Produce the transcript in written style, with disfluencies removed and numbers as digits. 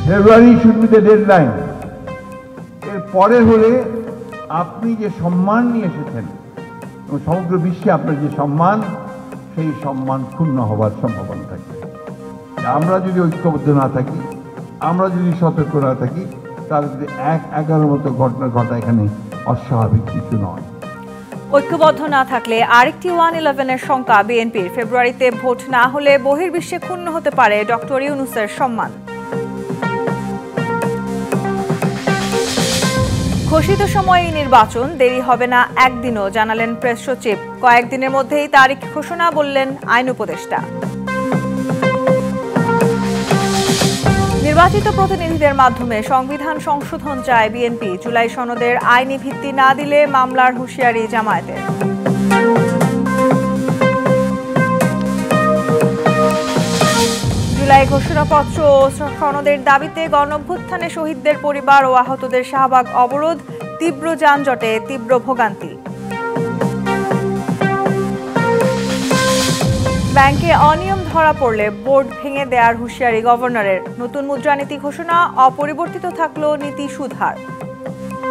February should be the deadline. এর পরে হলে আপনি যে সম্মান নিয়ে এসেছেন এবং সমগ্র বিশ্বে আপনার যে সম্মান, সেই সম্মান ক্ষুণ্ণ হবার সম্ভাবনা থাকে। আমরা যদি ঐক্যবদ্ধ না থাকি, আমরা যদি সতর্ক না থাকি, তাহলে যদি 1-11 মতো ঘটনা ঘটা এখানে অস্বাভাবিক কিছু নয়। ঐক্যবদ্ধ না থাকলে আরেকটি 1-11-এর শঙ্কা বিএনপির। ফেব্রুয়ারিতে ভোট না হলে বহির্বিশ্বে ক্ষুণ্ণ হতে পারে ডক্টর ইউনূসের সম্মান। ঘোষিত সময়ে নির্বাচন, দেরি হবে না একদিনও, জানালেন প্রেস সচিব। কয়েকদিনের মধ্যেই তারিখ ঘোষণা, বললেন আইন উপদেষ্টা। নির্বাচিত প্রতিনিধিদের মাধ্যমে সংবিধান সংশোধন চায় বিএনপি। জুলাই সনদের আইনি ভিত্তি না দিলে মামলার হুঁশিয়ারি জামায়াতের। জুলাই ঘোষণাপত্র ও সনদের দাবিতে গণঅভ্যুত্থানে শহীদদের পরিবার ও আহতদের শাহবাগ অবরোধ, তীব্র যানজটে তীব্র ভোগান্তি। ব্যাংকে অনিয়ম ধরা পড়লে বোর্ড ভেঙে দেওয়ার হুঁশিয়ারি গভর্নরের। নতুন মুদ্রানীতি ঘোষণা, অপরিবর্তিত থাকলো নীতি সুদহার।